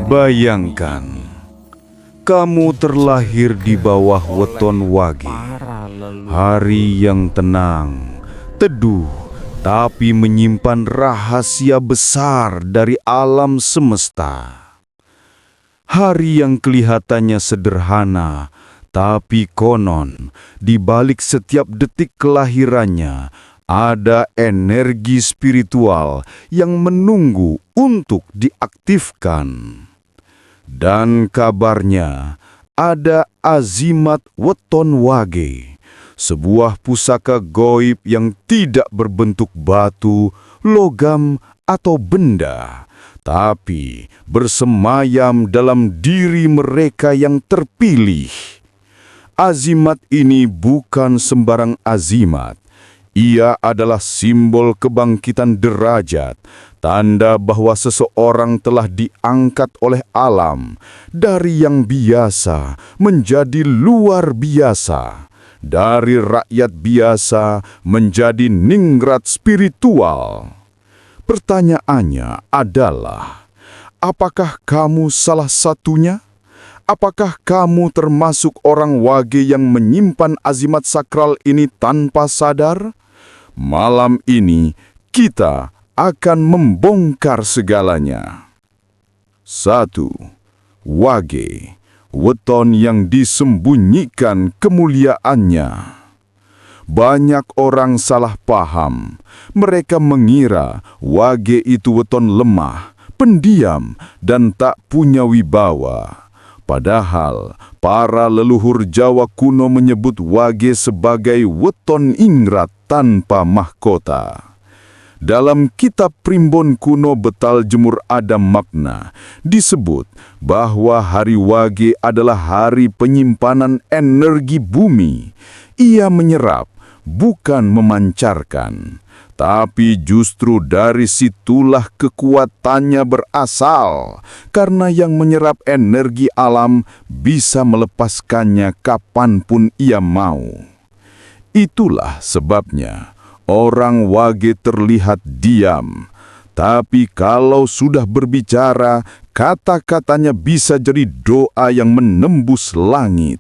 Bayangkan, kamu terlahir di bawah weton wage, hari yang tenang, teduh, tapi menyimpan rahasia besar dari alam semesta. Hari yang kelihatannya sederhana, tapi konon di balik setiap detik kelahirannya ada energi spiritual yang menunggu untuk diaktifkan. Dan kabarnya ada azimat weton wage, sebuah pusaka goib yang tidak berbentuk batu, logam, atau benda, tapi bersemayam dalam diri mereka yang terpilih. Azimat ini bukan sembarang azimat. Ia adalah simbol kebangkitan derajat, tanda bahwa seseorang telah diangkat oleh alam dari yang biasa menjadi luar biasa, dari rakyat biasa menjadi ningrat spiritual. Pertanyaannya adalah, apakah kamu salah satunya? Apakah kamu termasuk orang wage yang menyimpan azimat sakral ini tanpa sadar? Malam ini kita akan membongkar segalanya. 1. Wage, weton yang disembunyikan kemuliaannya. Banyak orang salah paham. Mereka mengira wage itu weton lemah, pendiam, dan tak punya wibawa. Padahal, para leluhur Jawa kuno menyebut wage sebagai weton ingrat tanpa mahkota. Dalam kitab Primbon kuno Betal Jemur Adam Makna, disebut bahwa hari wage adalah hari penyimpanan energi bumi. Ia menyerap, bukan memancarkan. Tapi justru dari situlah kekuatannya berasal, karena yang menyerap energi alam bisa melepaskannya kapanpun ia mau. Itulah sebabnya orang wage terlihat diam, tapi kalau sudah berbicara, kata-katanya bisa jadi doa yang menembus langit.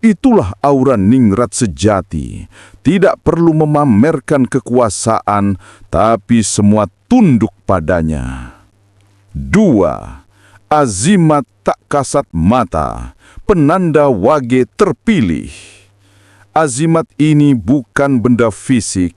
Itulah aura ningrat sejati, tidak perlu memamerkan kekuasaan, tapi semua tunduk padanya. 2. Azimat tak kasat mata, penanda wage terpilih. Azimat ini bukan benda fisik,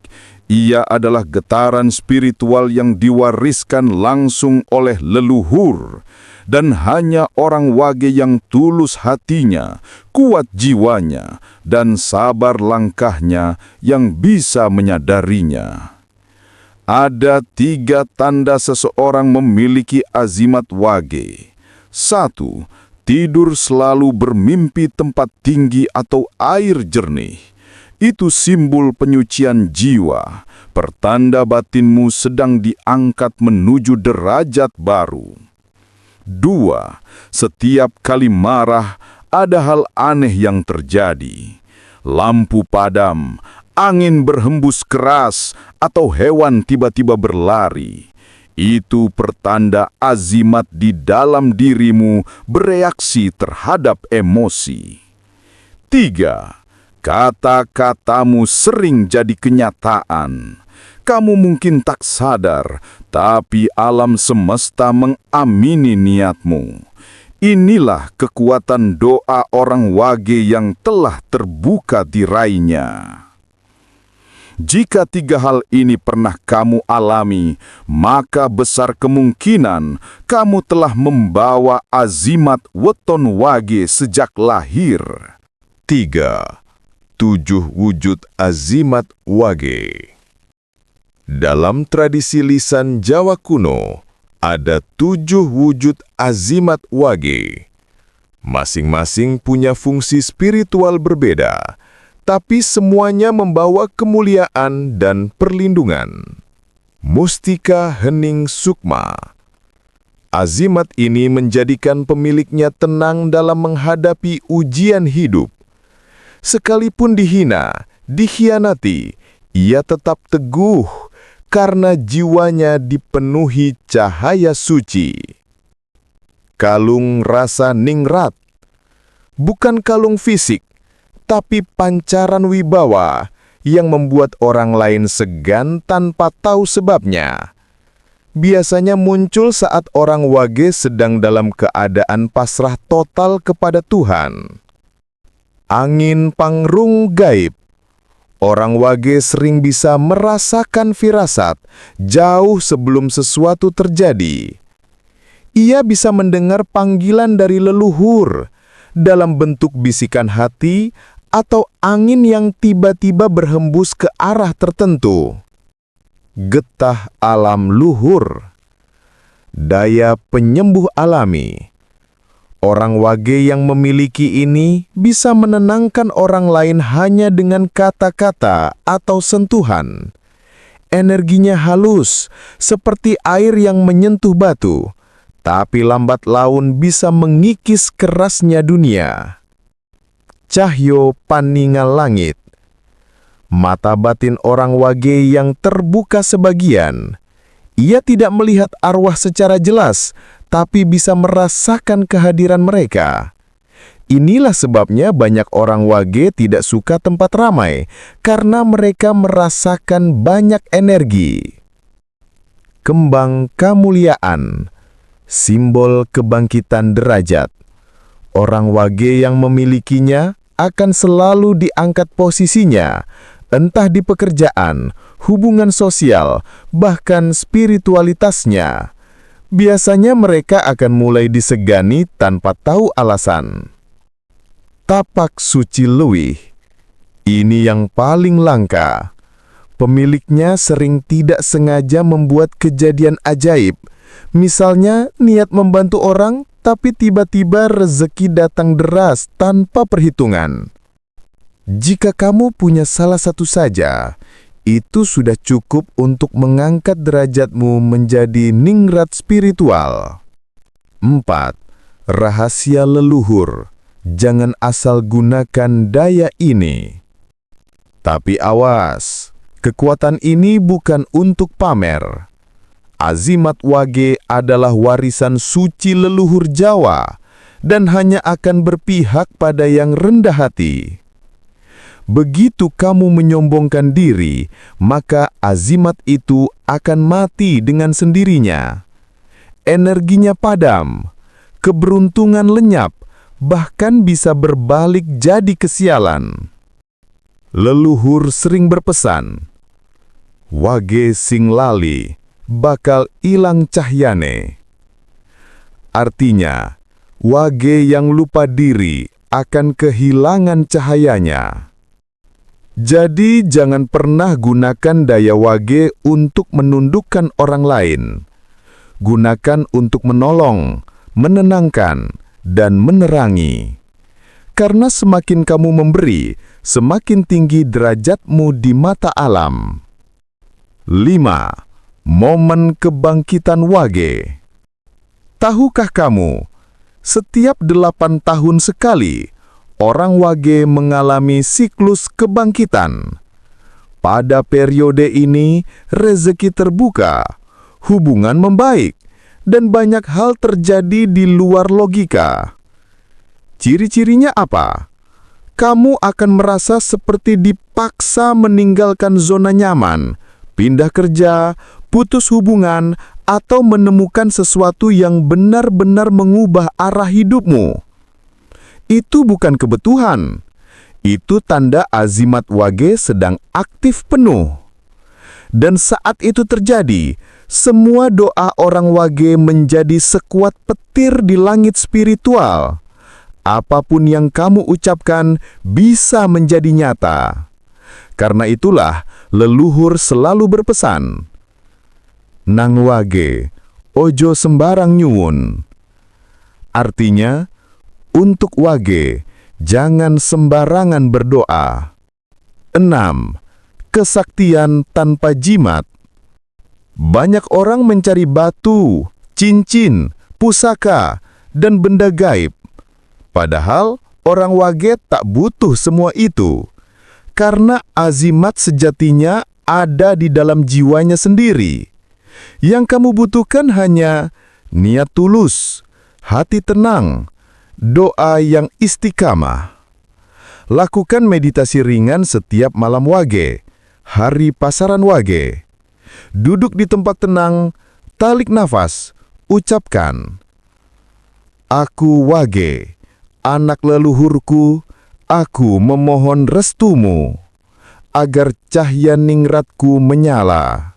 ia adalah getaran spiritual yang diwariskan langsung oleh leluhur. Dan hanya orang wage yang tulus hatinya, kuat jiwanya, dan sabar langkahnya yang bisa menyadarinya. Ada 3 tanda seseorang memiliki azimat wage. 1. Tidur selalu bermimpi tempat tinggi atau air jernih. Itu simbol penyucian jiwa, pertanda batinmu sedang diangkat menuju derajat baru. 2. Setiap kali marah, ada hal aneh yang terjadi. Lampu padam, angin berhembus keras, atau hewan tiba-tiba berlari. Itu pertanda azimat di dalam dirimu bereaksi terhadap emosi. 3. Kata-katamu sering jadi kenyataan. Kamu mungkin tak sadar, tapi alam semesta mengamini niatmu. Inilah kekuatan doa orang wage yang telah terbuka tirainya. Jika 3 hal ini pernah kamu alami, maka besar kemungkinan kamu telah membawa azimat weton wage sejak lahir. 3. 7 wujud azimat wage. Dalam tradisi lisan Jawa kuno, ada 7 wujud azimat wage. Masing-masing punya fungsi spiritual berbeda, tapi semuanya membawa kemuliaan dan perlindungan. Mustika Hening Sukma. Azimat ini menjadikan pemiliknya tenang dalam menghadapi ujian hidup. Sekalipun dihina, dikhianati, ia tetap teguh karena jiwanya dipenuhi cahaya suci. kalung rasa ningrat. Bukan kalung fisik, tapi pancaran wibawa yang membuat orang lain segan tanpa tahu sebabnya. Biasanya muncul saat orang wage sedang dalam keadaan pasrah total kepada Tuhan. Angin pangrung gaib. Orang wage sering bisa merasakan firasat jauh sebelum sesuatu terjadi. Ia bisa mendengar panggilan dari leluhur dalam bentuk bisikan hati atau angin yang tiba-tiba berhembus ke arah tertentu. Getah alam luhur. Daya penyembuh alami. Orang wage yang memiliki ini bisa menenangkan orang lain hanya dengan kata-kata atau sentuhan. Energinya halus, seperti air yang menyentuh batu, tapi lambat laun bisa mengikis kerasnya dunia. Cahyo paningal langit. Mata batin orang wage yang terbuka sebagian. Ia tidak melihat arwah secara jelas, tapi bisa merasakan kehadiran mereka. Inilah sebabnya banyak orang wage tidak suka tempat ramai, karena mereka merasakan banyak energi. Kembang kemuliaan, simbol kebangkitan derajat. Orang wage yang memilikinya akan selalu diangkat posisinya, entah di pekerjaan, hubungan sosial, bahkan spiritualitasnya. Biasanya mereka akan mulai disegani tanpa tahu alasan. Tapak suci leuwih. Ini yang paling langka. Pemiliknya sering tidak sengaja membuat kejadian ajaib. Misalnya niat membantu orang, tapi tiba-tiba rezeki datang deras tanpa perhitungan. Jika kamu punya salah satu saja, itu sudah cukup untuk mengangkat derajatmu menjadi ningrat spiritual. 4. Rahasia leluhur. Jangan asal gunakan daya ini. Tapi awas, kekuatan ini bukan untuk pamer. Azimat wage adalah warisan suci leluhur Jawa dan hanya akan berpihak pada yang rendah hati. Begitu kamu menyombongkan diri, maka azimat itu akan mati dengan sendirinya. Energinya padam, keberuntungan lenyap, bahkan bisa berbalik jadi kesialan. Leluhur sering berpesan, wage sing lali, bakal ilang cahyane. Artinya, wage yang lupa diri akan kehilangan cahayanya. Jadi jangan pernah gunakan daya wage untuk menundukkan orang lain. Gunakan untuk menolong, menenangkan, dan menerangi. Karena semakin kamu memberi, semakin tinggi derajatmu di mata alam. 5. Momen kebangkitan wage. Tahukah kamu, setiap 8 tahun sekali, orang wage mengalami siklus kebangkitan. Pada periode ini, rezeki terbuka, hubungan membaik, dan banyak hal terjadi di luar logika. Ciri-cirinya apa? Kamu akan merasa seperti dipaksa meninggalkan zona nyaman, pindah kerja, putus hubungan, atau menemukan sesuatu yang benar-benar mengubah arah hidupmu. Itu bukan kebutuhan. Itu tanda azimat wage sedang aktif penuh. Dan saat itu terjadi, semua doa orang wage menjadi sekuat petir di langit spiritual. Apapun yang kamu ucapkan bisa menjadi nyata. Karena itulah leluhur selalu berpesan, nang wage, ojo sembarang nyuwun. Artinya, untuk wage, jangan sembarangan berdoa. 6. Kesaktian tanpa jimat. Banyak orang mencari batu, cincin, pusaka, dan benda gaib. Padahal orang wage tak butuh semua itu. Karena azimat sejatinya ada di dalam jiwanya sendiri. Yang kamu butuhkan hanya niat tulus, hati tenang, doa yang istiqamah. Lakukan meditasi ringan setiap malam Wage, hari pasaran Wage. Duduk di tempat tenang, tarik nafas, ucapkan, "Aku Wage, anak leluhurku, aku memohon restumu, agar cahaya ningratku menyala."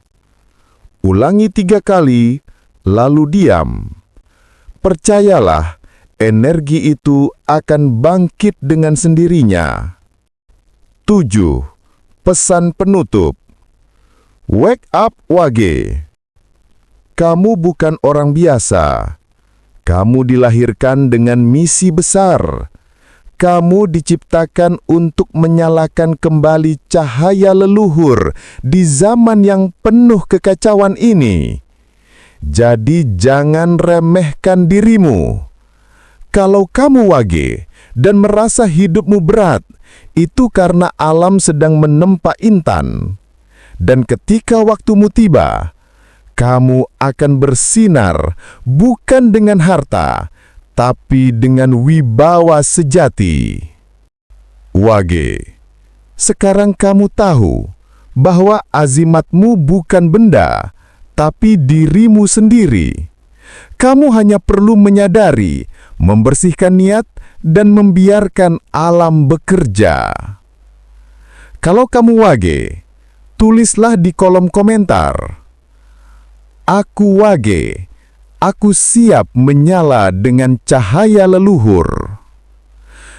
Ulangi 3 kali, lalu diam. Percayalah, energi itu akan bangkit dengan sendirinya. 7. Pesan penutup. Wake up Wage. Kamu bukan orang biasa. Kamu dilahirkan dengan misi besar. Kamu diciptakan untuk menyalakan kembali cahaya leluhur di zaman yang penuh kekacauan ini. Jadi jangan remehkan dirimu. Kalau kamu Wage dan merasa hidupmu berat, itu karena alam sedang menempa intan. Dan ketika waktumu tiba, kamu akan bersinar bukan dengan harta, tapi dengan wibawa sejati. Wage, sekarang kamu tahu bahwa azimatmu bukan benda, tapi dirimu sendiri. Kamu hanya perlu menyadari, membersihkan niat, dan membiarkan alam bekerja. Kalau kamu Wage, tulislah di kolom komentar, "Aku Wage, aku siap menyala dengan cahaya leluhur."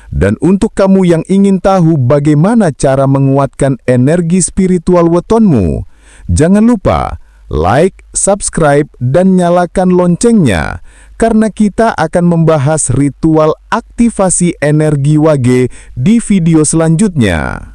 Dan untuk kamu yang ingin tahu bagaimana cara menguatkan energi spiritual wetonmu, jangan lupa like, subscribe, dan nyalakan loncengnya, karena kita akan membahas ritual aktivasi energi Wage di video selanjutnya.